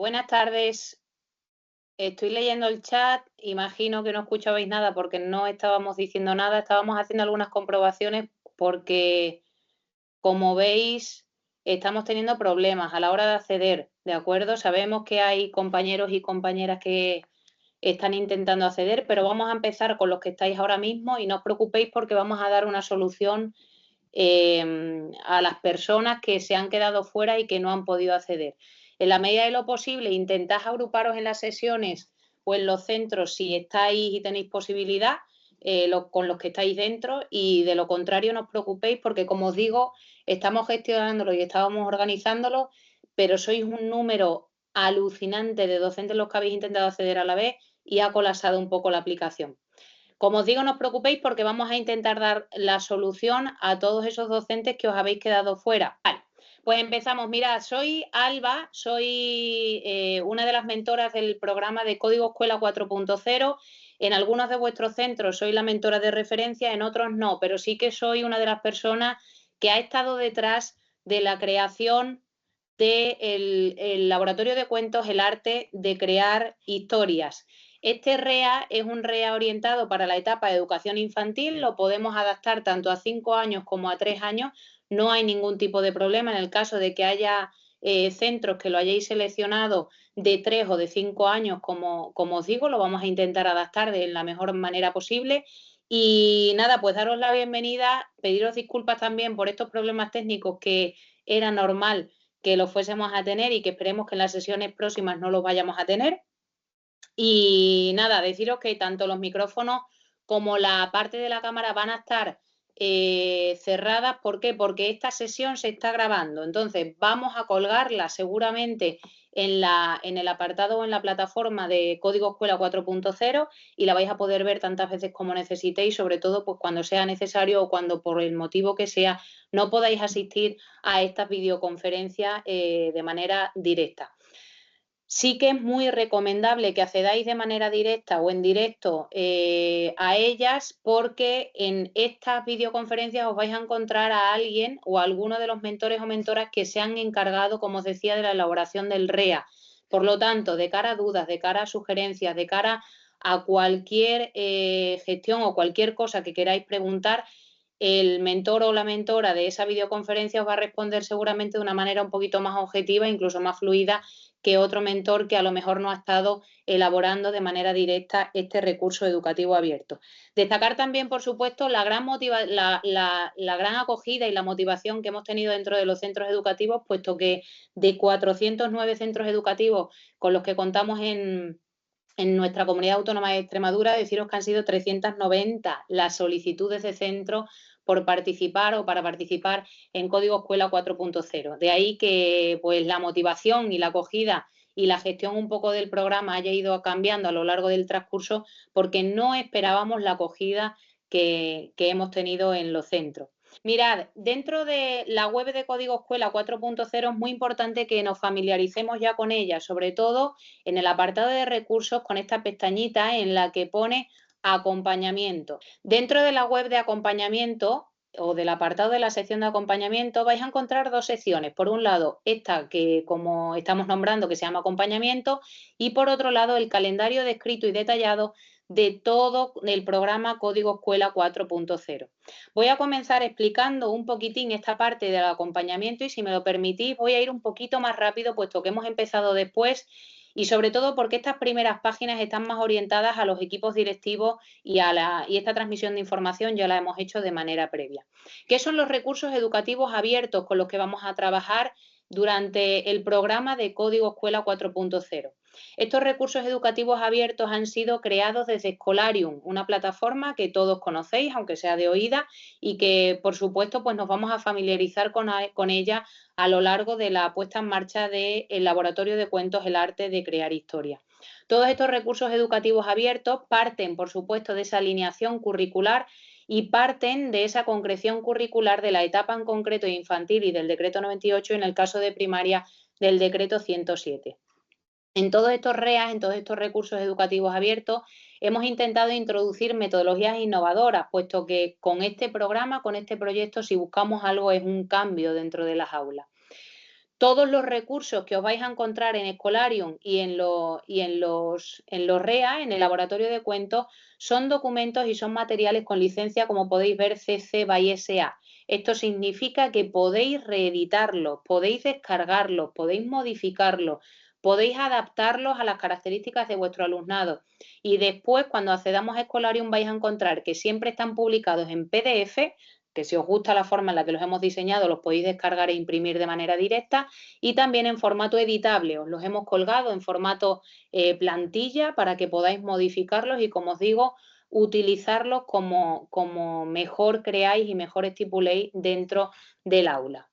Buenas tardes. Estoy leyendo el chat. Imagino que no escuchabais nada porque no estábamos diciendo nada. Estábamos haciendo algunas comprobaciones porque, como veis, estamos teniendo problemas a la hora de acceder, ¿de acuerdo? Sabemos que hay compañeros y compañeras que están intentando acceder, pero vamos a empezar con los que estáis ahora mismo y no os preocupéis porque vamos a dar una solución a las personas que se han quedado fuera y que no han podido acceder. En la medida de lo posible, intentad agruparos en las sesiones o en los centros si estáis y tenéis posibilidad con los que estáis dentro, y de lo contrario no os preocupéis porque, como os digo, estamos gestionándolo y estábamos organizándolo, pero sois un número alucinante de docentes los que habéis intentado acceder a la vez y ha colapsado un poco la aplicación. Como os digo, no os preocupéis porque vamos a intentar dar la solución a todos esos docentes que os habéis quedado fuera. Vale, pues empezamos. Mirad, soy Alba, soy una de las mentoras del programa de Código Escuela 4.0. En algunos de vuestros centros soy la mentora de referencia, en otros no, pero sí que soy una de las personas que ha estado detrás de la creación del laboratorio de cuentos, el arte de crear historias. Este REA es un REA orientado para la etapa de educación infantil, lo podemos adaptar tanto a 5 años como a 3 años, no hay ningún tipo de problema en el caso de que haya centros que lo hayáis seleccionado de 3 o de 5 años, como os digo, lo vamos a intentar adaptar de la mejor manera posible. Y nada, pues daros la bienvenida, pediros disculpas también por estos problemas técnicos que era normal que lo fuésemos a tener y que esperemos que en las sesiones próximas no los vayamos a tener. Y nada, deciros que tanto los micrófonos como la parte de la cámara van a estar cerradas. ¿Por qué? Porque esta sesión se está grabando. Entonces vamos a colgarla seguramente en el apartado o en la plataforma de Código Escuela 4.0 y la vais a poder ver tantas veces como necesitéis, sobre todo pues cuando sea necesario o cuando por el motivo que sea no podáis asistir a estas videoconferencias de manera directa. Sí que es muy recomendable que accedáis de manera directa o en directo a ellas, porque en estas videoconferencias os vais a encontrar a alguien o a alguno de los mentores o mentoras que se han encargado, como os decía, de la elaboración del REA. Por lo tanto, de cara a dudas, de cara a sugerencias, de cara a cualquier gestión o cualquier cosa que queráis preguntar, el mentor o la mentora de esa videoconferencia os va a responder seguramente de una manera un poquito más objetiva, incluso más fluida que otro mentor que a lo mejor no ha estado elaborando de manera directa este recurso educativo abierto. Destacar también, por supuesto, la gran acogida y la motivación que hemos tenido dentro de los centros educativos, puesto que de 409 centros educativos con los que contamos en nuestra comunidad autónoma de Extremadura, deciros que han sido 390 las solicitudes de centro por participar o para participar en Código Escuela 4.0. De ahí que pues la motivación y la acogida y la gestión un poco del programa haya ido cambiando a lo largo del transcurso, porque no esperábamos la acogida que hemos tenido en los centros. Mirad, dentro de la web de Código Escuela 4.0 es muy importante que nos familiaricemos ya con ella, sobre todo en el apartado de recursos, con esta pestañita en la que pone acompañamiento. Dentro de la web de acompañamiento o del apartado de la sección de acompañamiento vais a encontrar dos secciones. Por un lado, esta que como estamos nombrando, que se llama acompañamiento, y por otro lado, el calendario descrito y detallado de todo el programa Código Escuela 4.0. Voy a comenzar explicando un poquitín esta parte del acompañamiento y, si me lo permitís, voy a ir un poquito más rápido, puesto que hemos empezado después, y sobre todo porque estas primeras páginas están más orientadas a los equipos directivos y esta transmisión de información ya la hemos hecho de manera previa. ¿Qué son los recursos educativos abiertos con los que vamos a trabajar durante el programa de Código Escuela 4.0? Estos recursos educativos abiertos han sido creados desde Scholarium, una plataforma que todos conocéis, aunque sea de oída, y que, por supuesto, pues nos vamos a familiarizar con ella a lo largo de la puesta en marcha del Laboratorio de Cuentos, el arte de crear historia. Todos estos recursos educativos abiertos parten, por supuesto, de esa alineación curricular y parten de esa concreción curricular de la etapa en concreto infantil y del decreto 98, y en el caso de primaria del decreto 107. En todos estos REAs, en todos estos recursos educativos abiertos, hemos intentado introducir metodologías innovadoras, puesto que con este programa, con este proyecto, si buscamos algo es un cambio dentro de las aulas. Todos los recursos que os vais a encontrar en Escolarium y en los REA, en el laboratorio de cuentos, son documentos y son materiales con licencia, como podéis ver, CC BY SA. Esto significa que podéis reeditarlos, podéis descargarlos, podéis modificarlos, podéis adaptarlos a las características de vuestro alumnado. Y después, cuando accedamos a Escolarium, vais a encontrar que siempre están publicados en PDF, que si os gusta la forma en la que los hemos diseñado, los podéis descargar e imprimir de manera directa, y también en formato editable. Os los hemos colgado en formato plantilla para que podáis modificarlos y, como os digo, utilizarlos como mejor creáis y mejor estipuléis dentro del aula.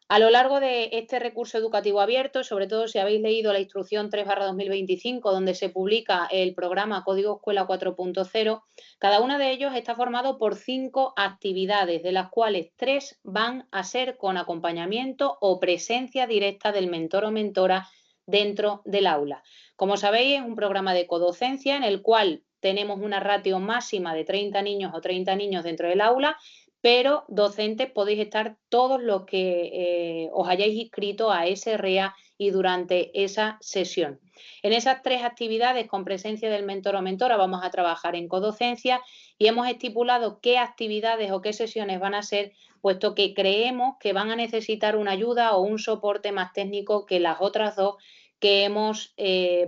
A lo largo de este recurso educativo abierto, sobre todo si habéis leído la instrucción 3/2025, donde se publica el programa Código Escuela 4.0, cada uno de ellos está formado por 5 actividades, de las cuales 3 van a ser con acompañamiento o presencia directa del mentor o mentora dentro del aula. Como sabéis, es un programa de codocencia en el cual tenemos una ratio máxima de 30 niños o 30 niños dentro del aula, pero docentes podéis estar todos los que os hayáis inscrito a ese REA y durante esa sesión. En esas 3 actividades con presencia del mentor o mentora vamos a trabajar en codocencia y hemos estipulado qué actividades o qué sesiones van a ser, puesto que creemos que van a necesitar una ayuda o un soporte más técnico que las otras 2 que hemos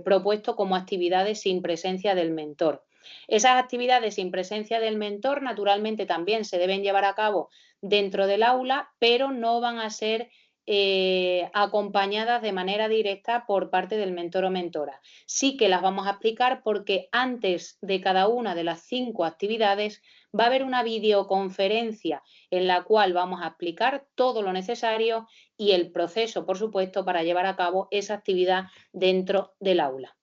propuesto como actividades sin presencia del mentor. Esas actividades sin presencia del mentor, naturalmente, también se deben llevar a cabo dentro del aula, pero no van a ser acompañadas de manera directa por parte del mentor o mentora. Sí que las vamos a explicar porque antes de cada una de las 5 actividades va a haber una videoconferencia en la cual vamos a explicar todo lo necesario y el proceso, por supuesto, para llevar a cabo esa actividad dentro del aula.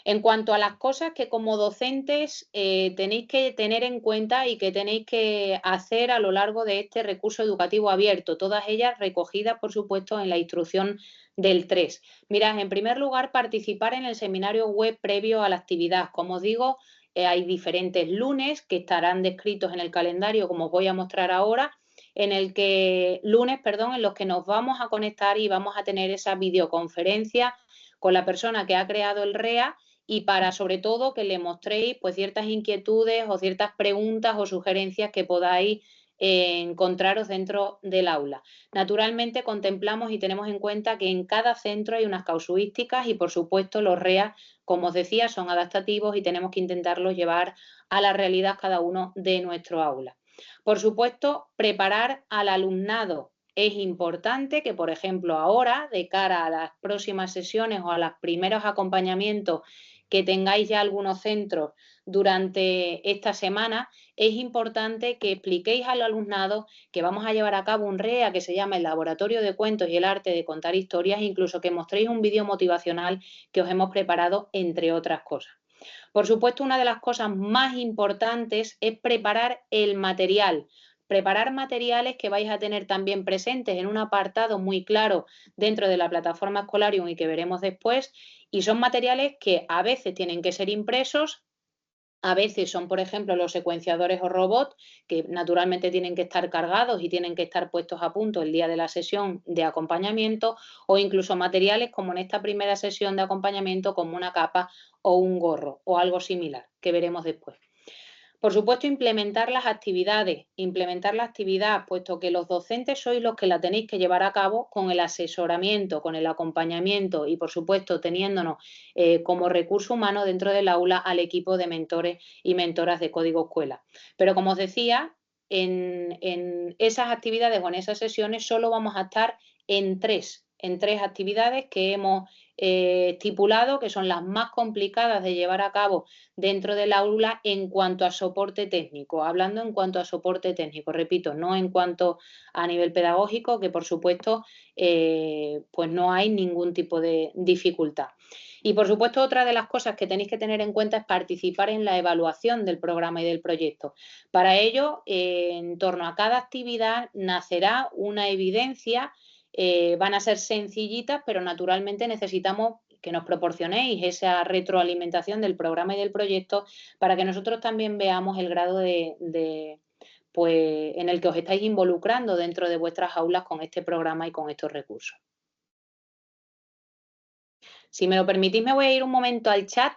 En cuanto a las cosas que como docentes tenéis que tener en cuenta y que tenéis que hacer a lo largo de este recurso educativo abierto, todas ellas recogidas, por supuesto, en la instrucción del 3. Mirad, en primer lugar, participar en el seminario web previo a la actividad. Como os digo, hay diferentes lunes que estarán descritos en el calendario, como os voy a mostrar ahora, en los que nos vamos a conectar y vamos a tener esa videoconferencia con la persona que ha creado el REA, y para, sobre todo, que le mostréis pues ciertas inquietudes o ciertas preguntas o sugerencias que podáis encontraros dentro del aula. Naturalmente, contemplamos y tenemos en cuenta que en cada centro hay unas casuísticas y, por supuesto, los REA, como os decía, son adaptativos y tenemos que intentarlos llevar a la realidad cada uno de nuestro aula. Por supuesto, preparar al alumnado. Es importante que, por ejemplo, ahora, de cara a las próximas sesiones o a los primeros acompañamientos que tengáis ya algunos centros durante esta semana, es importante que expliquéis al alumnado que vamos a llevar a cabo un REA que se llama el Laboratorio de Cuentos y el Arte de Contar Historias, incluso que mostréis un vídeo motivacional que os hemos preparado, entre otras cosas. Por supuesto, una de las cosas más importantes es preparar el material. Preparar materiales que vais a tener también presentes en un apartado muy claro dentro de la plataforma Escolarium y que veremos después. Y son materiales que a veces tienen que ser impresos, a veces son, por ejemplo, los secuenciadores o robots, que naturalmente tienen que estar cargados y tienen que estar puestos a punto el día de la sesión de acompañamiento, o incluso materiales como en esta primera sesión de acompañamiento, como una capa o un gorro o algo similar, que veremos después. Por supuesto, implementar la actividad, puesto que los docentes sois los que la tenéis que llevar a cabo con el asesoramiento, con el acompañamiento y, por supuesto, teniéndonos como recurso humano dentro del aula al equipo de mentores y mentoras de Código Escuela. Pero, como os decía, en esas actividades o en esas sesiones solo vamos a estar en tres actividades que hemos estipulado, que son las más complicadas de llevar a cabo dentro del aula en cuanto a soporte técnico, hablando en cuanto a soporte técnico, repito, no en cuanto a nivel pedagógico, que por supuesto pues no hay ningún tipo de dificultad. Y por supuesto, otra de las cosas que tenéis que tener en cuenta es participar en la evaluación del programa y del proyecto. Para ello, en torno a cada actividad nacerá una evidencia. Van a ser sencillitas, pero naturalmente necesitamos que nos proporcionéis esa retroalimentación del programa y del proyecto para que nosotros también veamos el grado de pues, en el que os estáis involucrando dentro de vuestras aulas con este programa y con estos recursos. Si me lo permitís, me voy a ir un momento al chat.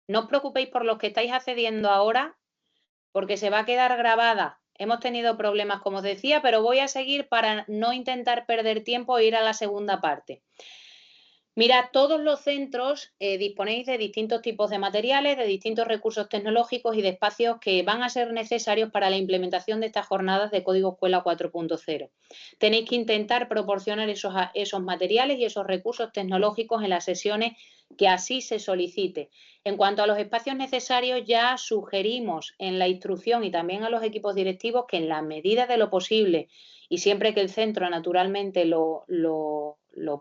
No os preocupéis por los que estáis accediendo ahora, porque se va a quedar grabada. Hemos tenido problemas, como os decía, pero voy a seguir para no intentar perder tiempo e ir a la segunda parte. Mirad, todos los centros disponéis de distintos tipos de materiales, de distintos recursos tecnológicos y de espacios que van a ser necesarios para la implementación de estas jornadas de Código Escuela 4.0. Tenéis que intentar proporcionar esos materiales y esos recursos tecnológicos en las sesiones que así se solicite. En cuanto a los espacios necesarios, ya sugerimos en la instrucción y también a los equipos directivos que en la medida de lo posible y siempre que el centro naturalmente lo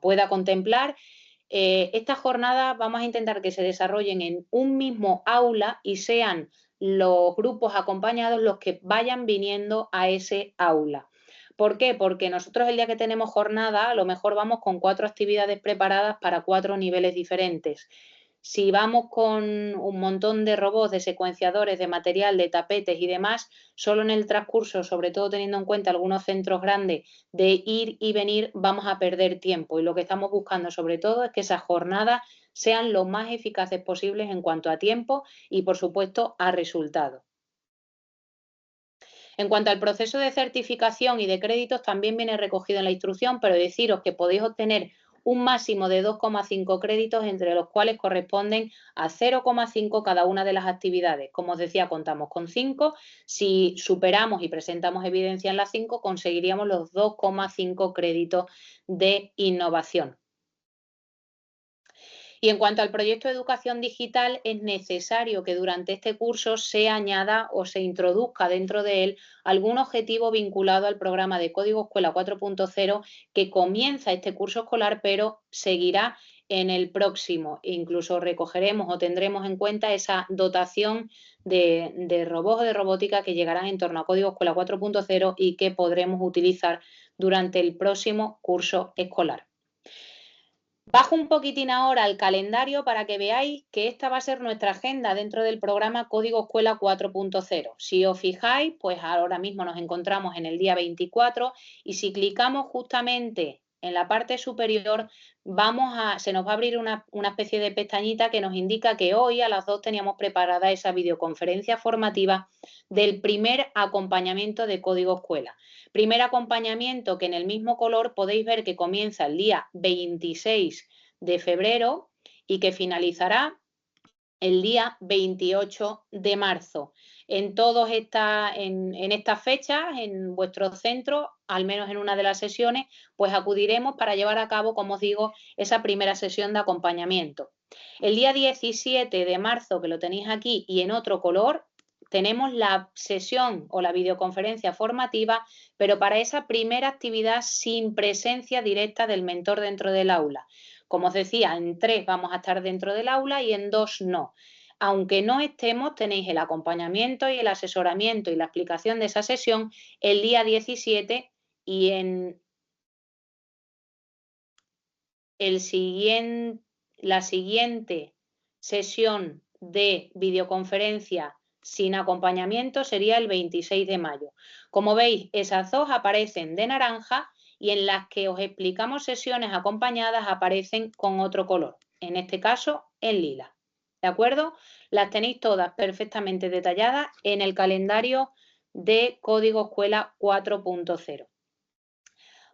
pueda contemplar, estas jornadas vamos a intentar que se desarrollen en un mismo aula y sean los grupos acompañados los que vayan viniendo a ese aula. ¿Por qué? Porque nosotros el día que tenemos jornada, a lo mejor vamos con 4 actividades preparadas para 4 niveles diferentes. Si vamos con un montón de robots, de secuenciadores, de material, de tapetes y demás, solo en el transcurso, sobre todo teniendo en cuenta algunos centros grandes, de ir y venir, vamos a perder tiempo. Y lo que estamos buscando sobre todo es que esas jornadas sean lo más eficaces posibles en cuanto a tiempo y, por supuesto, a resultados. En cuanto al proceso de certificación y de créditos, también viene recogido en la instrucción, pero deciros que podéis obtener un máximo de 2,5 créditos, entre los cuales corresponden a 0,5 cada una de las actividades. Como os decía, contamos con 5. Si superamos y presentamos evidencia en las 5, conseguiríamos los 2,5 créditos de innovación. Y en cuanto al proyecto de educación digital, es necesario que durante este curso se añada o se introduzca dentro de él algún objetivo vinculado al programa de Código Escuela 4.0 que comienza este curso escolar, pero seguirá en el próximo. Incluso recogeremos o tendremos en cuenta esa dotación de robots o de robótica que llegarán en torno a Código Escuela 4.0 y que podremos utilizar durante el próximo curso escolar. Bajo un poquitín ahora el calendario para que veáis que esta va a ser nuestra agenda dentro del programa Código Escuela 4.0. Si os fijáis, pues ahora mismo nos encontramos en el día 24 y si clicamos justamente en la parte superior, se nos va a abrir una especie de pestañita que nos indica que hoy a las 2 teníamos preparada esa videoconferencia formativa del primer acompañamiento de Código Escuela. Primer acompañamiento que en el mismo color podéis ver que comienza el día 26 de febrero y que finalizará el día 28 de marzo. En estas fechas, en vuestro centro, al menos en una de las sesiones, pues acudiremos para llevar a cabo, como os digo, esa primera sesión de acompañamiento. El día 17 de marzo, que lo tenéis aquí y en otro color, tenemos la sesión o la videoconferencia formativa, pero para esa primera actividad sin presencia directa del mentor dentro del aula. Como os decía, en 3 vamos a estar dentro del aula y en 2 no. Aunque no estemos, tenéis el acompañamiento y el asesoramiento y la explicación de esa sesión el día 17 y en la siguiente sesión de videoconferencia sin acompañamiento sería el 26 de mayo. Como veis, esas 2 aparecen de naranja y en las que os explicamos sesiones acompañadas aparecen con otro color, en este caso en lila. ¿De acuerdo? Las tenéis todas perfectamente detalladas en el calendario de Código Escuela 4.0.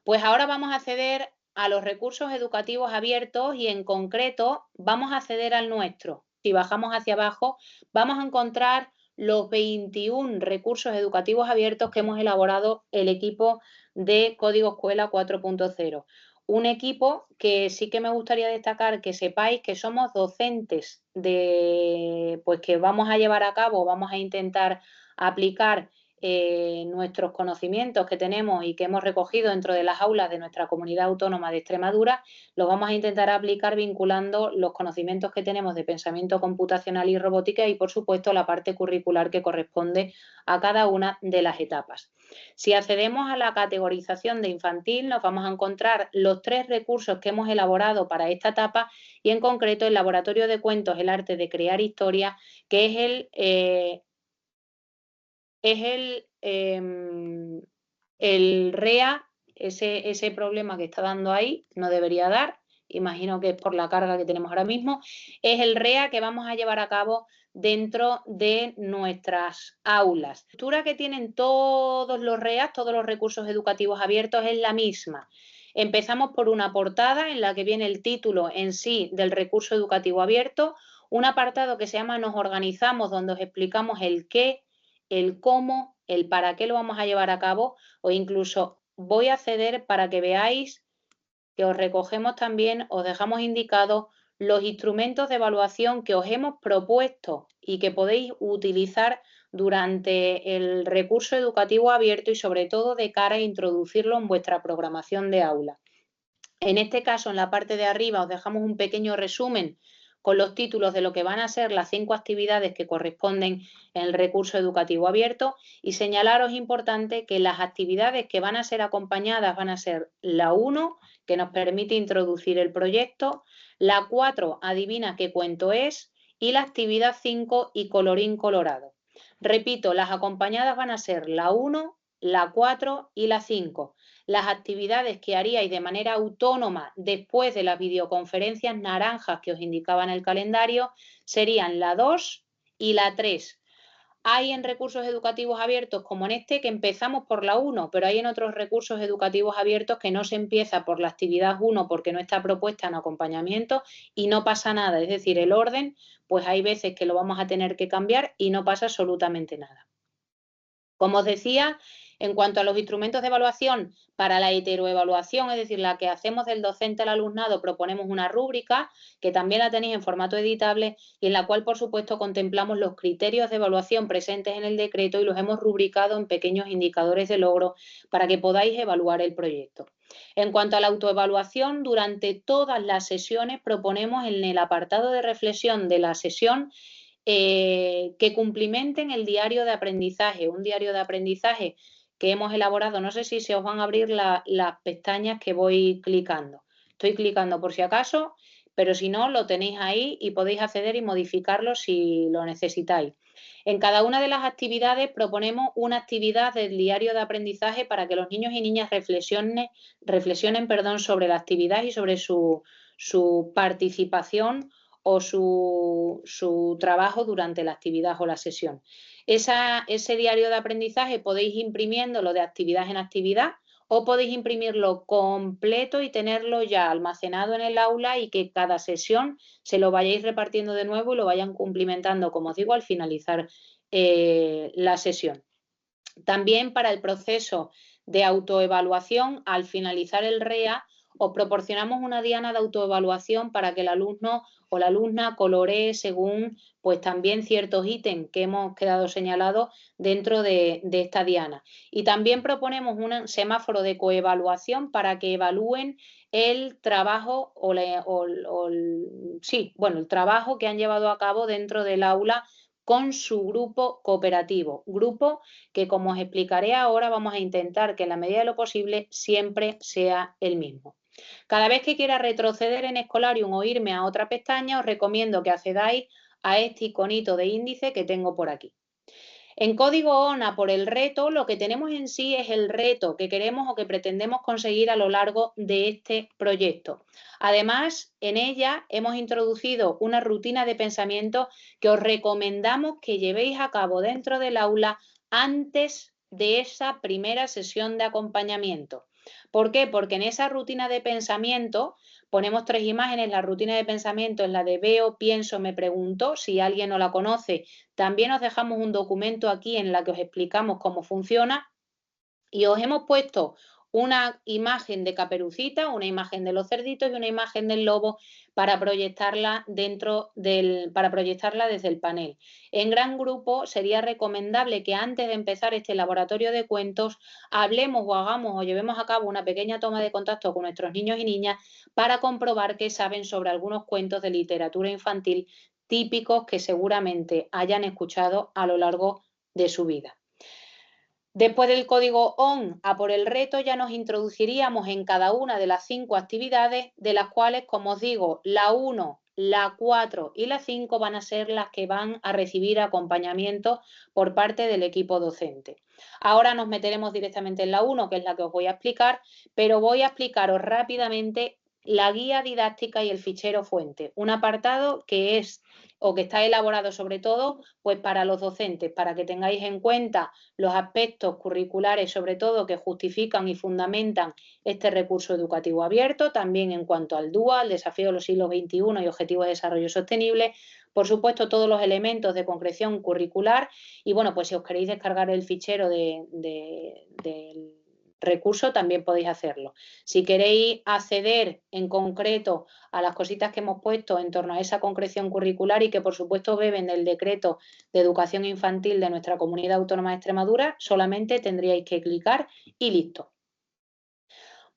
Pues ahora vamos a acceder a los recursos educativos abiertos y en concreto vamos a acceder al nuestro. Si bajamos hacia abajo, vamos a encontrar los 21 recursos educativos abiertos que hemos elaborado el equipo de Código Escuela 4.0. Un equipo que sí que me gustaría destacar que sepáis que somos docentes pues que vamos a llevar a cabo, vamos a intentar aplicar nuestros conocimientos que tenemos y que hemos recogido dentro de las aulas de nuestra comunidad autónoma de Extremadura, los vamos a intentar aplicar vinculando los conocimientos que tenemos de pensamiento computacional y robótica y, por supuesto, la parte curricular que corresponde a cada una de las etapas. Si accedemos a la categorización de infantil, nos vamos a encontrar los 3 recursos que hemos elaborado para esta etapa y, en concreto, el laboratorio de cuentos, el arte de crear historia, que es es el REA, ese problema que está dando ahí, no debería dar, imagino que es por la carga que tenemos ahora mismo, es el REA que vamos a llevar a cabo dentro de nuestras aulas. La estructura que tienen todos los REAs, todos los recursos educativos abiertos, es la misma. Empezamos por una portada en la que viene el título en sí del recurso educativo abierto, un apartado que se llama Nos organizamos, donde os explicamos el qué, el cómo, el para qué lo vamos a llevar a cabo, o incluso voy a ceder para que veáis que os recogemos también, os dejamos indicados los instrumentos de evaluación que os hemos propuesto y que podéis utilizar durante el recurso educativo abierto y sobre todo de cara a introducirlo en vuestra programación de aula. En este caso, en la parte de arriba os dejamos un pequeño resumen con los títulos de lo que van a ser las 5 actividades que corresponden en el recurso educativo abierto y señalaros importante que las actividades que van a ser acompañadas van a ser la 1, que nos permite introducir el proyecto, la 4, adivina qué cuento es, y la actividad 5 y colorín colorado. Repito, las acompañadas van a ser la 1, la 4 y la 5. Las actividades que haríais de manera autónoma después de las videoconferencias naranjas que os indicaba en el calendario serían la 2 y la 3. Hay en recursos educativos abiertos como en este que empezamos por la 1, pero hay en otros recursos educativos abiertos que no se empieza por la actividad 1 porque no está propuesta en acompañamiento y no pasa nada. Es decir, el orden, pues hay veces que lo vamos a tener que cambiar y no pasa absolutamente nada. Como os decía, en cuanto a los instrumentos de evaluación para la heteroevaluación, es decir, la que hacemos del docente al alumnado, proponemos una rúbrica que también la tenéis en formato editable y en la cual, por supuesto, contemplamos los criterios de evaluación presentes en el decreto y los hemos rubricado en pequeños indicadores de logro para que podáis evaluar el proyecto. En cuanto a la autoevaluación, durante todas las sesiones proponemos en el apartado de reflexión de la sesión que cumplimenten el diario de aprendizaje, un diario de aprendizaje que hemos elaborado. No sé si se os van a abrir las pestañas que voy clicando. Estoy clicando por si acaso, pero si no, lo tenéis ahí y podéis acceder y modificarlo si lo necesitáis. En cada una de las actividades proponemos una actividad del diario de aprendizaje para que los niños y niñas reflexionen sobre la actividad y sobre su participación o su trabajo durante la actividad o la sesión. Ese diario de aprendizaje podéis imprimiéndolo de actividad en actividad o podéis imprimirlo completo y tenerlo ya almacenado en el aula y que cada sesión se lo vayáis repartiendo de nuevo y lo vayan cumplimentando, como os digo, al finalizar la sesión. También para el proceso de autoevaluación, al finalizar el REA, os proporcionamos una diana de autoevaluación para que el alumno o la alumna coloree según pues también ciertos ítems que hemos quedado señalados dentro de esta diana. Y también proponemos un semáforo de coevaluación para que evalúen el trabajo el trabajo que han llevado a cabo dentro del aula con su grupo cooperativo. Grupo que, como os explicaré ahora, vamos a intentar que en la medida de lo posible siempre sea el mismo. Cada vez que quiera retroceder en Escolarium o irme a otra pestaña, os recomiendo que accedáis a este iconito de índice que tengo por aquí. En código ONA por el reto, lo que tenemos en sí es el reto que queremos o que pretendemos conseguir a lo largo de este proyecto. Además, en ella hemos introducido una rutina de pensamiento que os recomendamos que llevéis a cabo dentro del aula antes de esa primera sesión de acompañamiento. ¿Por qué? Porque en esa rutina de pensamiento ponemos 3 imágenes. La rutina de pensamiento es la de veo, pienso, me pregunto. Si alguien no la conoce, también os dejamos un documento aquí en la que os explicamos cómo funciona y os hemos puesto una imagen de Caperucita, una imagen de los cerditos y una imagen del lobo para proyectarla desde el panel. En gran grupo sería recomendable que antes de empezar este laboratorio de cuentos hablemos o hagamos o llevemos a cabo una pequeña toma de contacto con nuestros niños y niñas para comprobar que saben sobre algunos cuentos de literatura infantil típicos que seguramente hayan escuchado a lo largo de su vida. Después del código ON a por el reto ya nos introduciríamos en cada una de las 5 actividades, de las cuales, como os digo, la 1 la 4 y la 5 van a ser las que van a recibir acompañamiento por parte del equipo docente. Ahora nos meteremos directamente en la 1, que es la que os voy a explicar, pero voy a explicaros rápidamente la guía didáctica y el fichero fuente, un apartado que es o que está elaborado sobre todo pues para los docentes, para que tengáis en cuenta los aspectos curriculares sobre todo que justifican y fundamentan este recurso educativo abierto, también en cuanto al DUA, el desafío de los siglos XXI y objetivos de desarrollo sostenible, por supuesto todos los elementos de concreción curricular y bueno, pues si os queréis descargar el fichero del recurso también podéis hacerlo. Si queréis acceder en concreto a las cositas que hemos puesto en torno a esa concreción curricular y que por supuesto beben del decreto de educación infantil de nuestra comunidad autónoma de Extremadura, solamente tendríais que clicar y listo.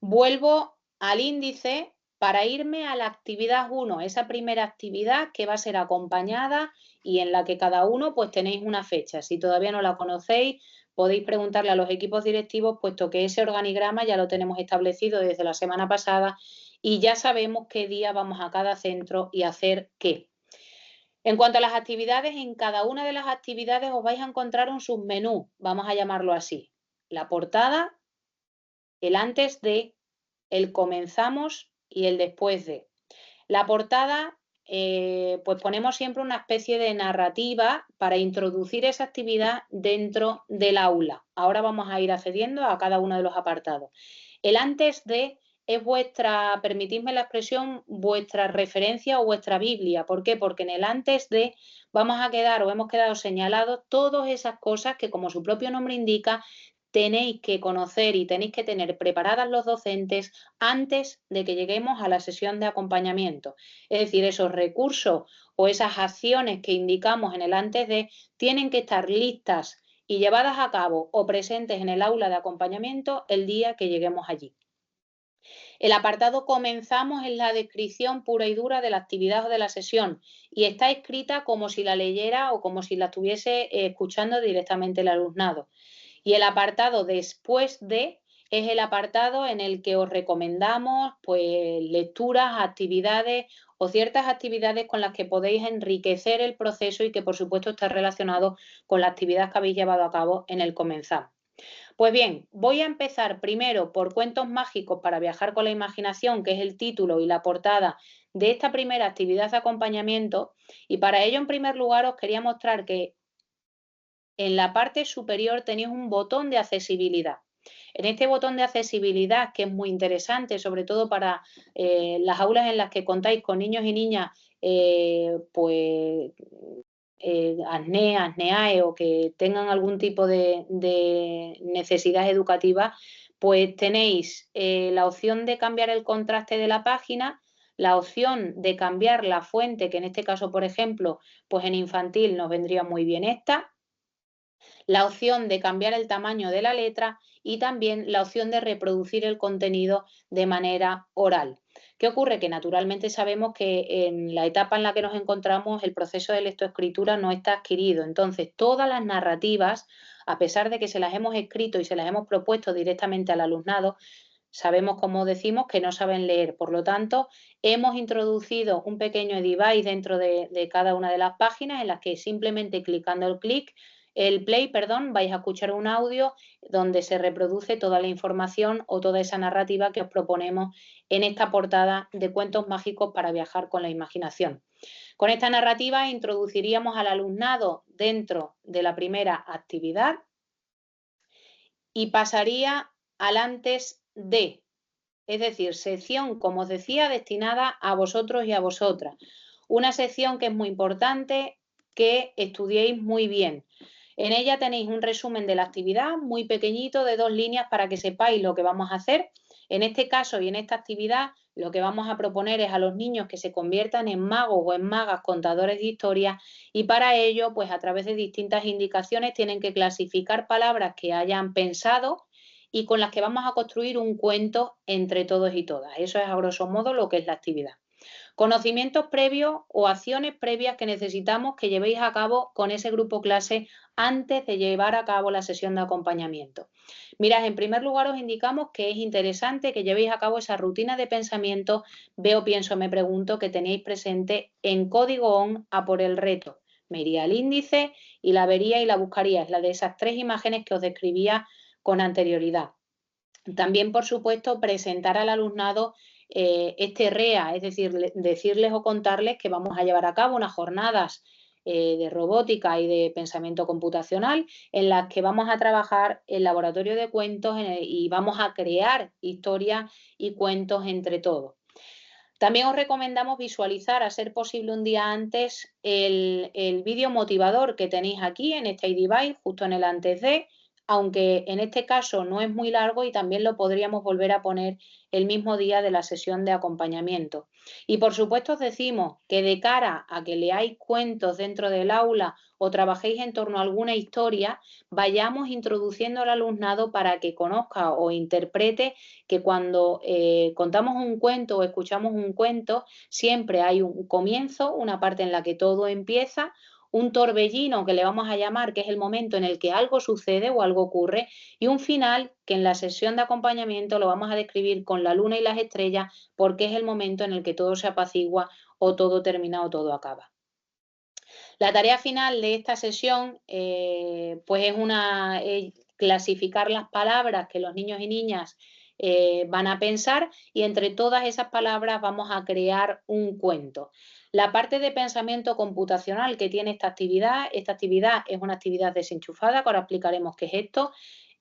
Vuelvo al índice para irme a la actividad 1, esa primera actividad que va a ser acompañada y en la que cada uno pues tenéis una fecha. Si todavía no la conocéis, podéis preguntarle a los equipos directivos, puesto que ese organigrama ya lo tenemos establecido desde la semana pasada y ya sabemos qué día vamos a cada centro y hacer qué. En cuanto a las actividades, en cada una de las actividades os vais a encontrar un submenú, vamos a llamarlo así. La portada, el antes de, el comenzamos y el después de. La portada, pues ponemos siempre una especie de narrativa para introducir esa actividad dentro del aula. Ahora vamos a ir accediendo a cada uno de los apartados. El antes de es vuestra, permitidme la expresión, vuestra referencia o vuestra Biblia. ¿Por qué? Porque en el antes de vamos a quedar o hemos quedado señalados todas esas cosas que, como su propio nombre indica, tenéis que conocer y tenéis que tener preparadas los docentes antes de que lleguemos a la sesión de acompañamiento. Es decir, esos recursos o esas acciones que indicamos en el antes de tienen que estar listas y llevadas a cabo o presentes en el aula de acompañamiento el día que lleguemos allí. El apartado comenzamos es la descripción pura y dura de la actividad o de la sesión y está escrita como si la leyera o como si la estuviese escuchando directamente el alumnado. Y el apartado después de es el apartado en el que os recomendamos pues, lecturas, actividades o ciertas actividades con las que podéis enriquecer el proceso y que por supuesto está relacionado con la actividad que habéis llevado a cabo en el comenzar. Pues bien, voy a empezar primero por Cuentos mágicos para viajar con la imaginación, que es el título y la portada de esta primera actividad de acompañamiento. Y para ello, en primer lugar, os quería mostrar que en la parte superior tenéis un botón de accesibilidad. En este botón de accesibilidad, que es muy interesante, sobre todo para las aulas en las que contáis con niños y niñas, acné, acneae o que tengan algún tipo de necesidad educativa, pues tenéis la opción de cambiar el contraste de la página, la opción de cambiar la fuente, que en este caso, por ejemplo, pues en infantil nos vendría muy bien esta, la opción de cambiar el tamaño de la letra y también la opción de reproducir el contenido de manera oral. ¿Qué ocurre? Que naturalmente sabemos que en la etapa en la que nos encontramos el proceso de lectoescritura no está adquirido. Entonces, todas las narrativas, a pesar de que se las hemos escrito y se las hemos propuesto directamente al alumnado, sabemos, como decimos, que no saben leer. Por lo tanto, hemos introducido un pequeño device dentro de cada una de las páginas en las que simplemente clicando el play, perdón, vais a escuchar un audio donde se reproduce toda la información o toda esa narrativa que os proponemos en esta portada de Cuentos mágicos para viajar con la imaginación. Con esta narrativa introduciríamos al alumnado dentro de la primera actividad y pasaría al antes de, es decir, sección, como os decía, destinada a vosotros y a vosotras. Una sección que es muy importante que estudiéis muy bien. En ella tenéis un resumen de la actividad muy pequeñito de 2 líneas para que sepáis lo que vamos a hacer. En este caso y en esta actividad lo que vamos a proponer es a los niños que se conviertan en magos o en magas contadores de historias y para ello, pues a través de distintas indicaciones tienen que clasificar palabras que hayan pensado y con las que vamos a construir un cuento entre todos y todas. Eso es a grosso modo lo que es la actividad. Conocimientos previos o acciones previas que necesitamos que llevéis a cabo con ese grupo clase antes de llevar a cabo la sesión de acompañamiento. Mirad, en primer lugar os indicamos que es interesante que llevéis a cabo esa rutina de pensamiento, veo, pienso, me pregunto, que tenéis presente en código ON a por el reto. Me iría al índice y la vería y la buscaría. Es la de esas 3 imágenes que os describía con anterioridad. También, por supuesto, presentar al alumnado este REA, es decir, decirles o contarles que vamos a llevar a cabo unas jornadas de robótica y de pensamiento computacional en las que vamos a trabajar el laboratorio de cuentos y vamos a crear historias y cuentos entre todos. También os recomendamos visualizar, a ser posible un día antes, el vídeo motivador que tenéis aquí en este iDevice, justo en el antes de, aunque en este caso no es muy largo y también lo podríamos volver a poner el mismo día de la sesión de acompañamiento. Y por supuesto os decimos que de cara a que leáis cuentos dentro del aula o trabajéis en torno a alguna historia, vayamos introduciendo al alumnado para que conozca o interprete que cuando contamos un cuento o escuchamos un cuento, siempre hay un comienzo, una parte en la que todo empieza, un torbellino que le vamos a llamar, que es el momento en el que algo sucede o algo ocurre, y un final que en la sesión de acompañamiento lo vamos a describir con la luna y las estrellas, porque es el momento en el que todo se apacigua o todo termina o todo acaba. La tarea final de esta sesión pues es clasificar las palabras que los niños y niñas van a pensar, y entre todas esas palabras vamos a crear un cuento. La parte de pensamiento computacional que tiene esta actividad es una actividad desenchufada, que ahora explicaremos qué es esto.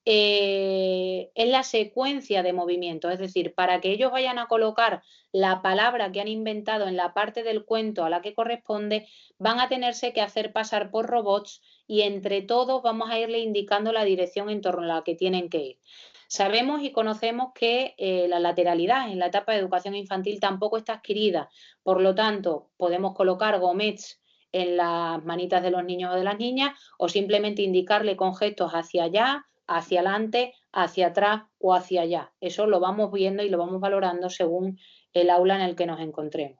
Es la secuencia de movimientos, es decir, para que ellos vayan a colocar la palabra que han inventado en la parte del cuento a la que corresponde, van a tenerse que hacer pasar por robots y entre todos vamos a irle indicando la dirección en torno a la que tienen que ir. Sabemos y conocemos que la lateralidad en la etapa de educación infantil tampoco está adquirida, por lo tanto, podemos colocar gomets en las manitas de los niños o de las niñas, o simplemente indicarle con gestos hacia allá, hacia adelante, hacia atrás o hacia allá. Eso lo vamos viendo y lo vamos valorando según el aula en el que nos encontremos.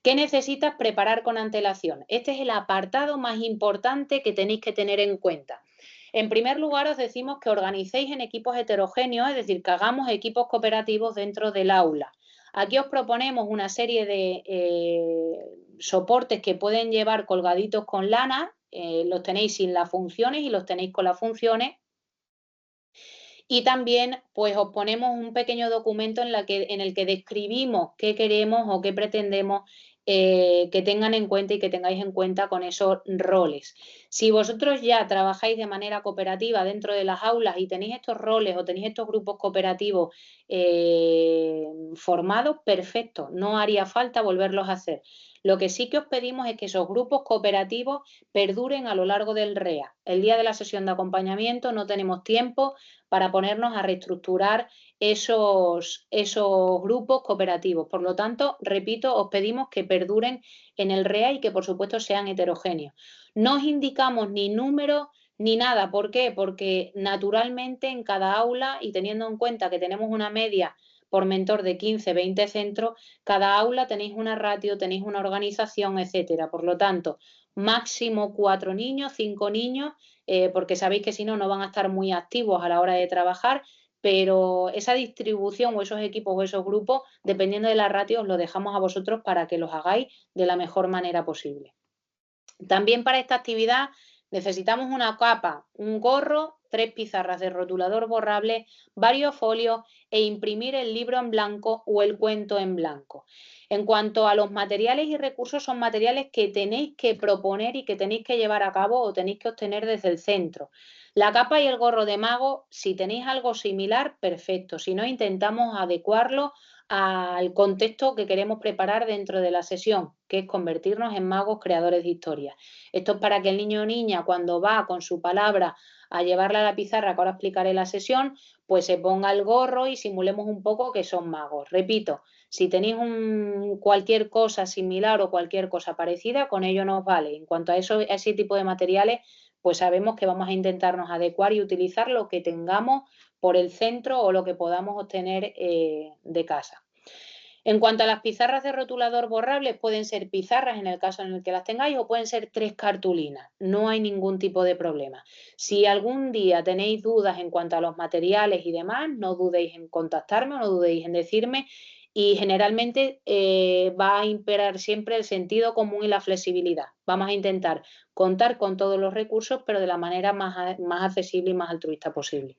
¿Qué necesitas preparar con antelación? Este es el apartado más importante que tenéis que tener en cuenta. En primer lugar, os decimos que organicéis en equipos heterogéneos, es decir, que hagamos equipos cooperativos dentro del aula. Aquí os proponemos una serie de soportes que pueden llevar colgaditos con lana, los tenéis sin las funciones y los tenéis con las funciones. Y también pues os ponemos un pequeño documento en el que describimos qué queremos o qué pretendemos que tengan en cuenta y que tengáis en cuenta con esos roles. Si vosotros ya trabajáis de manera cooperativa dentro de las aulas y tenéis estos roles o tenéis estos grupos cooperativos formados, perfecto, no haría falta volverlos a hacer. Lo que sí que os pedimos es que esos grupos cooperativos perduren a lo largo del REA. El día de la sesión de acompañamiento no tenemos tiempo para ponernos a reestructurar esos grupos cooperativos. Por lo tanto, repito, os pedimos que perduren en el REA y que por supuesto sean heterogéneos. No os indicamos ni número ni nada. ¿Por qué? Porque naturalmente en cada aula, y teniendo en cuenta que tenemos una media por mentor de 15, 20 centros, cada aula tenéis una ratio, tenéis una organización, etcétera. Por lo tanto, máximo 4 niños, 5 niños, porque sabéis que si no, no van a estar muy activos a la hora de trabajar, pero esa distribución o esos equipos o esos grupos, dependiendo de la ratio, os lo dejamos a vosotros para que los hagáis de la mejor manera posible. También para esta actividad necesitamos una capa, un gorro, 3 pizarras de rotulador borrable, varios folios e imprimir el libro en blanco o el cuento en blanco. En cuanto a los materiales y recursos, son materiales que tenéis que proponer y que tenéis que llevar a cabo o tenéis que obtener desde el centro. La capa y el gorro de mago, si tenéis algo similar, perfecto. Si no, intentamos adecuarlo al contexto que queremos preparar dentro de la sesión, que es convertirnos en magos creadores de historias. Esto es para que el niño o niña, cuando va con su palabra a llevarla a la pizarra, que ahora explicaré la sesión, pues se ponga el gorro y simulemos un poco que son magos. Repito, si tenéis cualquier cosa similar o cualquier cosa parecida, con ello nos vale. En cuanto a ese tipo de materiales, pues sabemos que vamos a intentarnos adecuar y utilizar lo que tengamos por el centro o lo que podamos obtener de casa. En cuanto a las pizarras de rotulador borrables, pueden ser pizarras en el caso en el que las tengáis o pueden ser 3 cartulinas. No hay ningún tipo de problema. Si algún día tenéis dudas en cuanto a los materiales y demás, no dudéis en contactarme o no dudéis en decirme y generalmente va a imperar siempre el sentido común y la flexibilidad. Vamos a intentar contar con todos los recursos, pero de la manera más accesible y más altruista posible.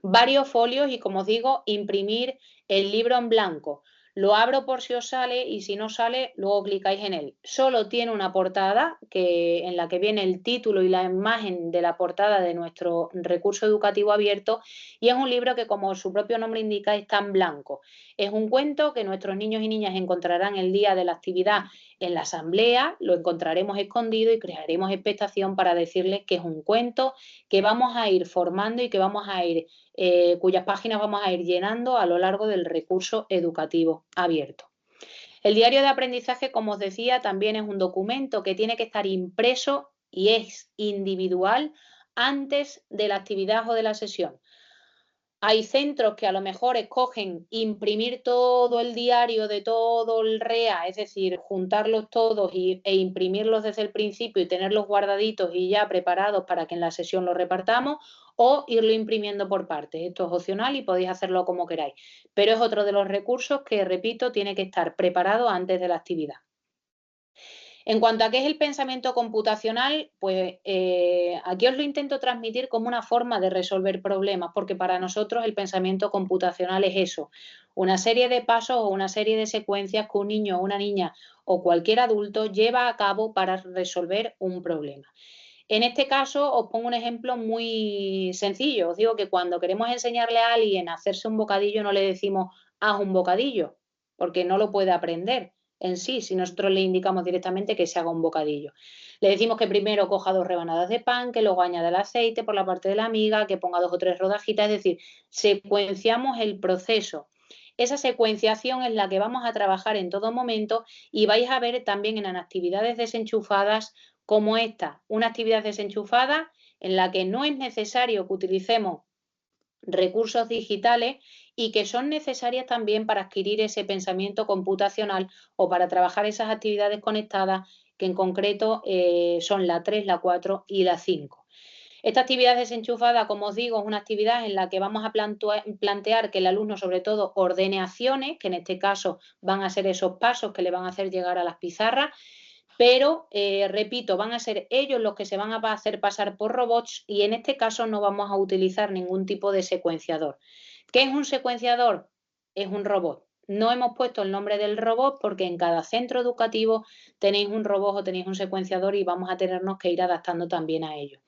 Varios folios y, como os digo, imprimir el libro en blanco. Lo abro por si os sale y si no sale, luego clicáis en él. Solo tiene una portada en la que viene el título y la imagen de la portada de nuestro recurso educativo abierto y es un libro que, como su propio nombre indica, está en blanco. Es un cuento que nuestros niños y niñas encontrarán el día de la actividad en la asamblea, lo encontraremos escondido y crearemos expectación para decirles que es un cuento que vamos a ir formando y que vamos a ir cuyas páginas vamos a ir llenando a lo largo del recurso educativo abierto. El diario de aprendizaje, como os decía, también es un documento que tiene que estar impreso y es individual antes de la actividad o de la sesión. Hay centros que a lo mejor escogen imprimir todo el diario de todo el REA, es decir, juntarlos todos e imprimirlos desde el principio y tenerlos guardaditos y ya preparados para que en la sesión los repartamos, o irlo imprimiendo por partes. Esto es opcional y podéis hacerlo como queráis, pero es otro de los recursos que, repito, tiene que estar preparado antes de la actividad. En cuanto a qué es el pensamiento computacional, pues aquí os lo intento transmitir como una forma de resolver problemas, porque para nosotros el pensamiento computacional es eso, una serie de pasos o una serie de secuencias que un niño o una niña o cualquier adulto lleva a cabo para resolver un problema. En este caso os pongo un ejemplo muy sencillo. Os digo que cuando queremos enseñarle a alguien a hacerse un bocadillo no le decimos haz un bocadillo, porque no lo puede aprender en sí, si nosotros le indicamos directamente que se haga un bocadillo. Le decimos que primero coja 2 rebanadas de pan, que luego añada el aceite por la parte de la miga, que ponga 2 o 3 rodajitas, es decir, secuenciamos el proceso. Esa secuenciación es la que vamos a trabajar en todo momento y vais a ver también en las actividades desenchufadas como esta, una actividad desenchufada en la que no es necesario que utilicemos recursos digitales y que son necesarias también para adquirir ese pensamiento computacional o para trabajar esas actividades conectadas que en concreto son la 3, la 4 y la 5. Esta actividad desenchufada, como os digo, es una actividad en la que vamos a plantear que el alumno sobre todo ordene acciones, que en este caso van a ser esos pasos que le van a hacer llegar a las pizarras, pero, repito, van a ser ellos los que se van a hacer pasar por robots y en este caso no vamos a utilizar ningún tipo de secuenciador. ¿Qué es un secuenciador? Es un robot. No hemos puesto el nombre del robot porque en cada centro educativo tenéis un robot o tenéis un secuenciador y vamos a tenernos que ir adaptando también a ello.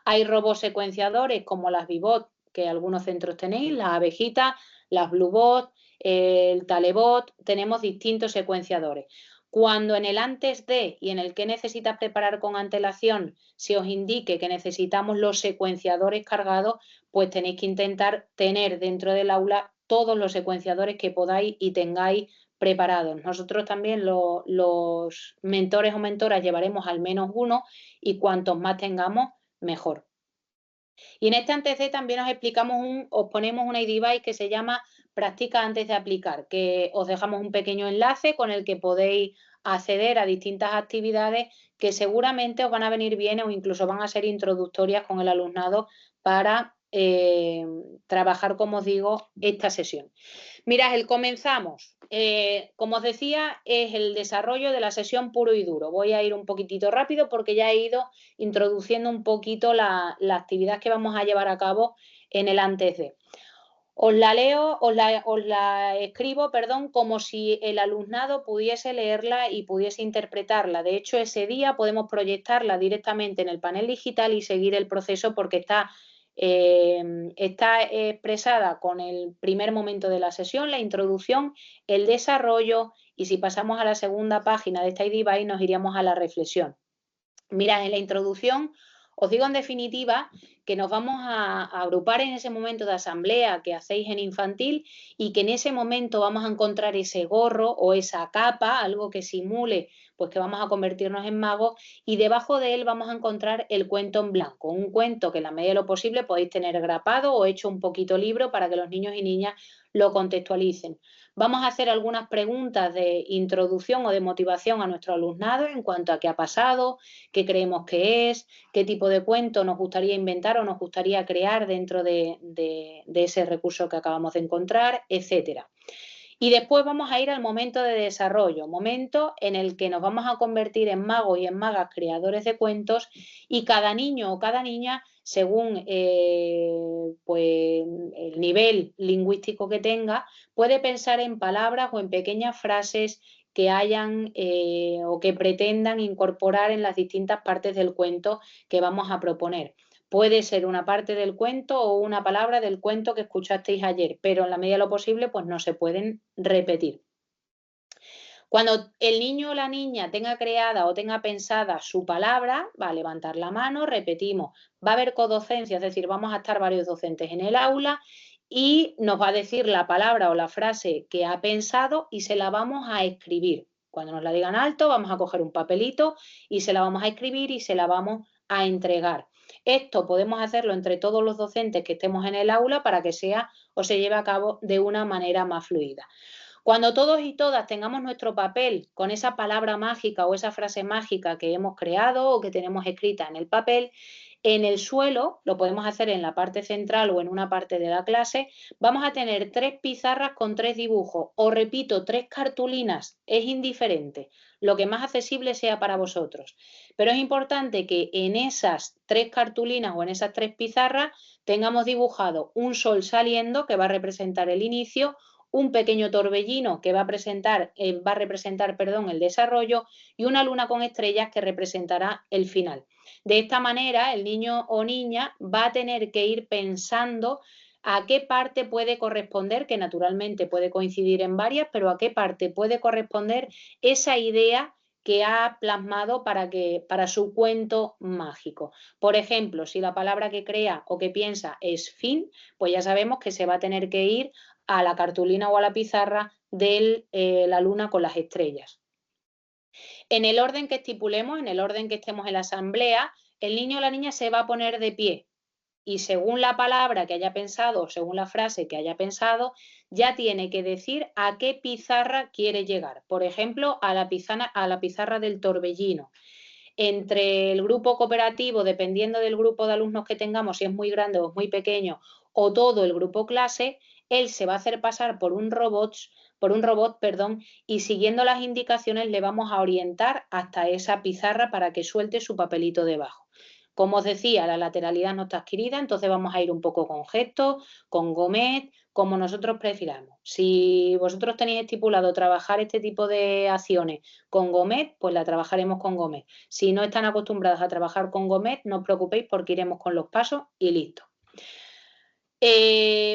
Hay robots secuenciadores como las Vivot, que algunos centros tenéis, las abejitas, las Bluebot, el Talebot, tenemos distintos secuenciadores. Cuando en el antes de y en el que necesitas preparar con antelación se os indique que necesitamos los secuenciadores cargados, pues tenéis que intentar tener dentro del aula todos los secuenciadores que podáis y tengáis preparados. Nosotros también los mentores o mentoras llevaremos al menos uno y cuantos más tengamos, mejor. Y en este antes de también os ponemos una device que se llama Practica antes de aplicar, que os dejamos un pequeño enlace con el que podéis acceder a distintas actividades que seguramente os van a venir bien o incluso van a ser introductorias con el alumnado para trabajar, como os digo, esta sesión. Mirad, el comenzamos. Como os decía, es el desarrollo de la sesión puro y duro. Voy a ir un poquitito rápido porque ya he ido introduciendo un poquito la actividad que vamos a llevar a cabo en el antes de. Os la leo, os la escribo, perdón, como si el alumnado pudiese leerla y pudiese interpretarla. De hecho, ese día podemos proyectarla directamente en el panel digital y seguir el proceso porque está expresada con el primer momento de la sesión, la introducción, el desarrollo y si pasamos a la segunda página de esta device nos iríamos a la reflexión. Mirad, en la introducción os digo en definitiva que nos vamos a agrupar en ese momento de asamblea que hacéis en infantil y que en ese momento vamos a encontrar ese gorro o esa capa, algo que simule pues que vamos a convertirnos en magos y debajo de él vamos a encontrar el cuento en blanco, un cuento que en la medida de lo posible podéis tener grapado o hecho un poquito libro para que los niños y niñas lo contextualicen. Vamos a hacer algunas preguntas de introducción o de motivación a nuestro alumnado en cuanto a qué ha pasado, qué creemos que es, qué tipo de cuento nos gustaría inventar o nos gustaría crear dentro de ese recurso que acabamos de encontrar, etcétera. Y después vamos a ir al momento de desarrollo, momento en el que nos vamos a convertir en magos y en magas creadores de cuentos y cada niño o cada niña, según pues, el nivel lingüístico que tenga, puede pensar en palabras o en pequeñas frases que hayan o que pretendan incorporar en las distintas partes del cuento que vamos a proponer. Puede ser una parte del cuento o una palabra del cuento que escuchasteis ayer, pero en la medida de lo posible pues no se pueden repetir. Cuando el niño o la niña tenga creada o tenga pensada su palabra, va a levantar la mano, repetimos, va a haber codocencia, es decir, vamos a estar varios docentes en el aula y nos va a decir la palabra o la frase que ha pensado y se la vamos a escribir. Cuando nos la digan alto, vamos a coger un papelito y se la vamos a escribir y se la vamos a entregar. Esto podemos hacerlo entre todos los docentes que estemos en el aula para que sea o se lleve a cabo de una manera más fluida. Cuando todos y todas tengamos nuestro papel con esa palabra mágica o esa frase mágica que hemos creado o que tenemos escrita en el papel, en el suelo, lo podemos hacer en la parte central o en una parte de la clase, vamos a tener 3 pizarras con 3 dibujos o repito, 3 cartulinas, es indiferente, lo que más accesible sea para vosotros. Pero es importante que en esas 3 cartulinas o en esas 3 pizarras tengamos dibujado un sol saliendo que va a representar el inicio, un pequeño torbellino que va a representar el desarrollo y una luna con estrellas que representará el final. De esta manera, el niño o niña va a tener que ir pensando a qué parte puede corresponder, que naturalmente puede coincidir en varias, pero a qué parte puede corresponder esa idea que ha plasmado para su cuento mágico. Por ejemplo, si la palabra que crea o que piensa es fin, pues ya sabemos que se va a tener que ir a la cartulina o a la pizarra de la luna con las estrellas. En el orden que estipulemos, en el orden que estemos en la asamblea, el niño o la niña se va a poner de pie y según la palabra que haya pensado, según la frase que haya pensado, ya tiene que decir a qué pizarra quiere llegar. Por ejemplo, a la pizarra del torbellino. Entre el grupo cooperativo, dependiendo del grupo de alumnos que tengamos, si es muy grande o muy pequeño, o todo el grupo clase, él se va a hacer pasar por un robot, y siguiendo las indicaciones le vamos a orientar hasta esa pizarra para que suelte su papelito debajo. Como os decía, la lateralidad no está adquirida, entonces vamos a ir un poco con gestos, con gomet, como nosotros prefiramos. Si vosotros tenéis estipulado trabajar este tipo de acciones con gomet, pues la trabajaremos con gomet. Si no están acostumbrados a trabajar con gomet, no os preocupéis porque iremos con los pasos y listo.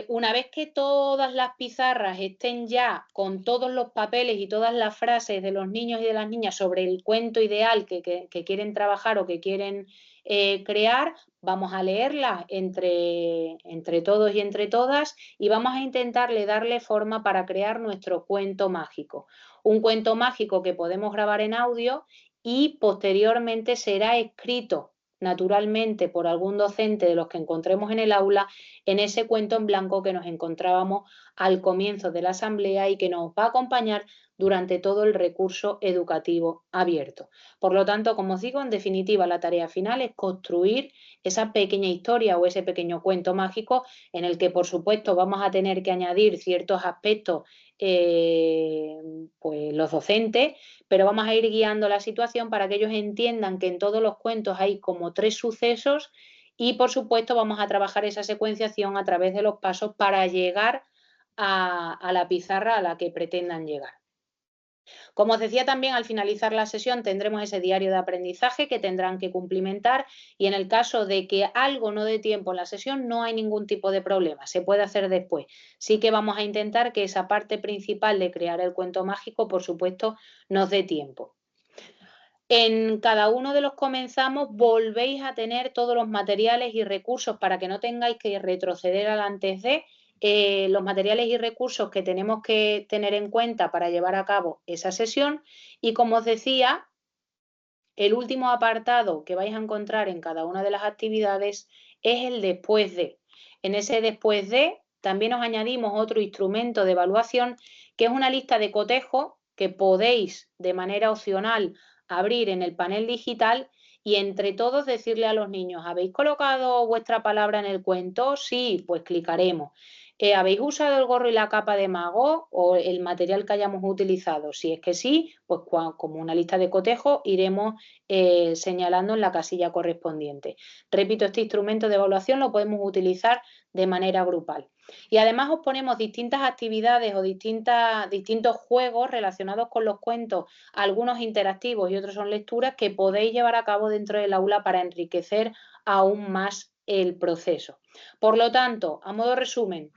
Una vez que todas las pizarras estén ya con todos los papeles y todas las frases de los niños y de las niñas sobre el cuento ideal que quieren trabajar o que quieren crear, vamos a leerlas entre todos y entre todas y vamos a intentarle darle forma para crear nuestro cuento mágico. Un cuento mágico que podemos grabar en audio y posteriormente será escrito naturalmente por algún docente de los que encontremos en el aula en ese cuento en blanco que nos encontrábamos al comienzo de la asamblea y que nos va a acompañar durante todo el recurso educativo abierto. Por lo tanto, como os digo, en definitiva, la tarea final es construir esa pequeña historia o ese pequeño cuento mágico en el que, por supuesto, vamos a tener que añadir ciertos aspectos pues los docentes, pero vamos a ir guiando la situación para que ellos entiendan que en todos los cuentos hay como 3 sucesos y, por supuesto, vamos a trabajar esa secuenciación a través de los pasos para llegar a la pizarra a la que pretendan llegar. Como os decía también, al finalizar la sesión tendremos ese diario de aprendizaje que tendrán que cumplimentar y en el caso de que algo no dé tiempo en la sesión no hay ningún tipo de problema, se puede hacer después. Sí que vamos a intentar que esa parte principal de crear el cuento mágico, por supuesto, nos dé tiempo. En cada uno de los comenzamos volvéis a tener todos los materiales y recursos para que no tengáis que retroceder al antes de, los materiales y recursos que tenemos que tener en cuenta para llevar a cabo esa sesión. Y como os decía, el último apartado que vais a encontrar en cada una de las actividades es el después de. En ese después de también os añadimos otro instrumento de evaluación que es una lista de cotejo que podéis de manera opcional abrir en el panel digital y entre todos decirle a los niños, ¿habéis colocado vuestra palabra en el cuento? Sí, pues clicaremos. ¿Habéis usado el gorro y la capa de mago o el material que hayamos utilizado? Si es que sí, pues como una lista de cotejo iremos señalando en la casilla correspondiente. Repito, este instrumento de evaluación lo podemos utilizar de manera grupal. Y además os ponemos distintas actividades o distintos juegos relacionados con los cuentos, algunos interactivos y otros son lecturas que podéis llevar a cabo dentro del aula para enriquecer aún más el proceso. Por lo tanto, a modo resumen,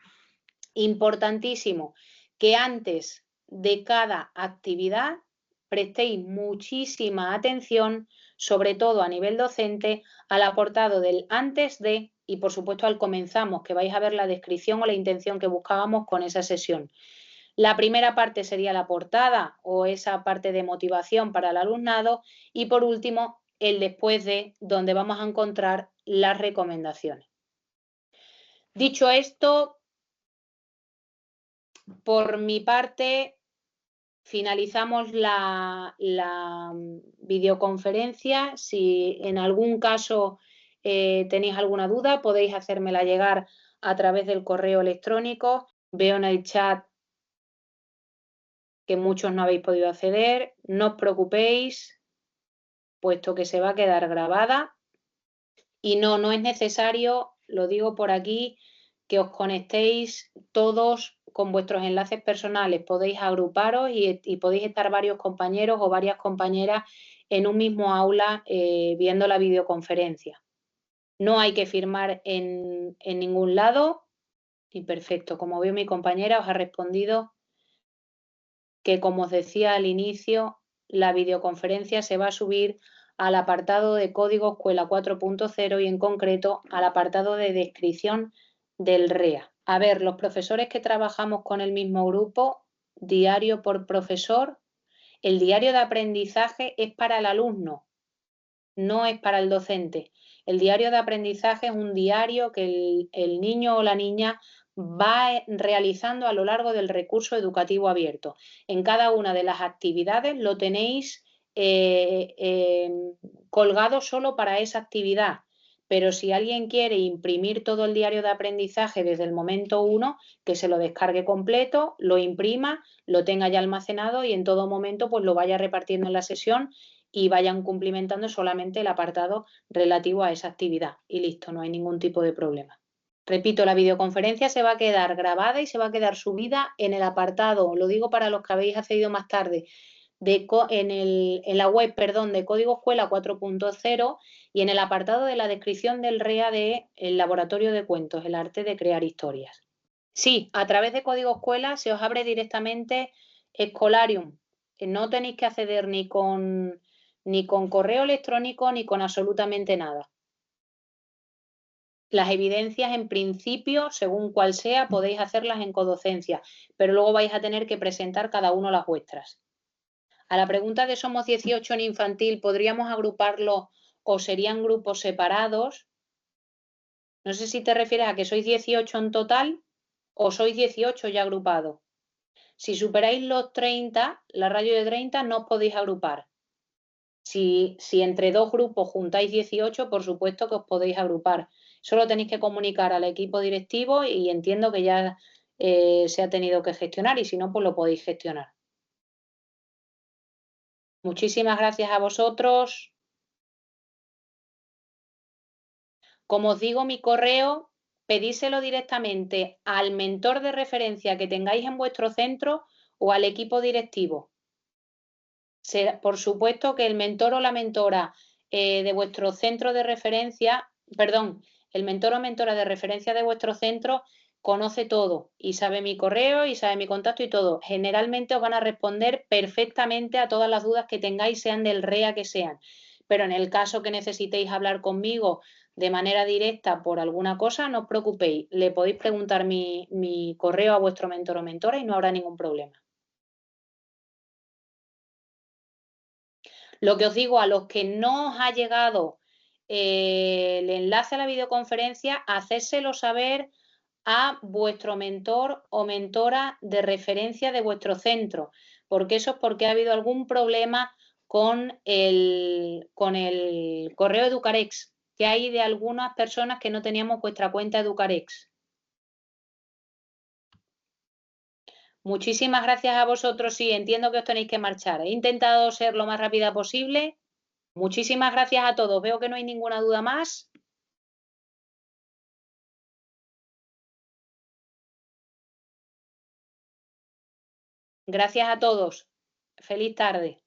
importantísimo que antes de cada actividad prestéis muchísima atención, sobre todo a nivel docente, al apartado del antes de y por supuesto al comenzamos, que vais a ver la descripción o la intención que buscábamos con esa sesión. La primera parte sería la portada o esa parte de motivación para el alumnado y por último el después de, donde vamos a encontrar las recomendaciones. Dicho esto, por mi parte, finalizamos la videoconferencia. Si en algún caso tenéis alguna duda, podéis hacérmela llegar a través del correo electrónico. Veo en el chat que muchos no habéis podido acceder. No os preocupéis, puesto que se va a quedar grabada. Y no es necesario, lo digo por aquí, que os conectéis todos con vuestros enlaces personales. Podéis agruparos y podéis estar varios compañeros o varias compañeras en un mismo aula viendo la videoconferencia. No hay que firmar en ningún lado. Y perfecto, como veo mi compañera os ha respondido que, como os decía al inicio, la videoconferencia se va a subir al apartado de código escuela 4.0 y en concreto al apartado de descripción del REA. A ver, los profesores que trabajamos con el mismo grupo, diario por profesor, el diario de aprendizaje es para el alumno, no es para el docente. El diario de aprendizaje es un diario que el niño o la niña va realizando a lo largo del recurso educativo abierto. En cada una de las actividades lo tenéis colgado solo para esa actividad. Pero si alguien quiere imprimir todo el diario de aprendizaje desde el momento 1, que se lo descargue completo, lo imprima, lo tenga ya almacenado y en todo momento pues lo vaya repartiendo en la sesión y vayan cumplimentando solamente el apartado relativo a esa actividad. Y listo, no hay ningún tipo de problema. Repito, la videoconferencia se va a quedar grabada y se va a quedar subida en el apartado, lo digo para los que habéis accedido más tarde, en la web, perdón, de Código Escuela 4.0 y en el apartado de la descripción del REA de el Laboratorio de Cuentos, el arte de crear historias. Sí, a través de Código Escuela se os abre directamente Scholarium. No tenéis que acceder ni con correo electrónico ni con absolutamente nada. Las evidencias, en principio, según cual sea, podéis hacerlas en codocencia, pero luego vais a tener que presentar cada uno las vuestras. A la pregunta de somos 18 en infantil, ¿podríamos agruparlo o serían grupos separados? No sé si te refieres a que sois 18 en total o sois 18 ya agrupados. Si superáis los 30, la radio de 30, no os podéis agrupar. Si entre dos grupos juntáis 18, por supuesto que os podéis agrupar. Solo tenéis que comunicar al equipo directivo y entiendo que ya se ha tenido que gestionar y si no, pues lo podéis gestionar. Muchísimas gracias a vosotros. Como os digo, mi correo, pedíselo directamente al mentor de referencia que tengáis en vuestro centro o al equipo directivo. Por supuesto que el mentor o la mentora de vuestro centro de referencia, perdón, el mentor o mentora de referencia de vuestro centro conoce todo y sabe mi correo y sabe mi contacto y todo. Generalmente os van a responder perfectamente a todas las dudas que tengáis, sean del REA que sean. Pero en el caso que necesitéis hablar conmigo de manera directa por alguna cosa, no os preocupéis. Le podéis preguntar mi correo a vuestro mentor o mentora y no habrá ningún problema. Lo que os digo, a los que no os ha llegado el enlace a la videoconferencia, hacérselo saber a vuestro mentor o mentora de referencia de vuestro centro, porque eso es porque ha habido algún problema con el correo Educarex, que hay de algunas personas que no teníamos vuestra cuenta Educarex. Muchísimas gracias a vosotros, sí, entiendo que os tenéis que marchar. He intentado ser lo más rápida posible. Muchísimas gracias a todos. Veo que no hay ninguna duda más. Gracias a todos. Feliz tarde.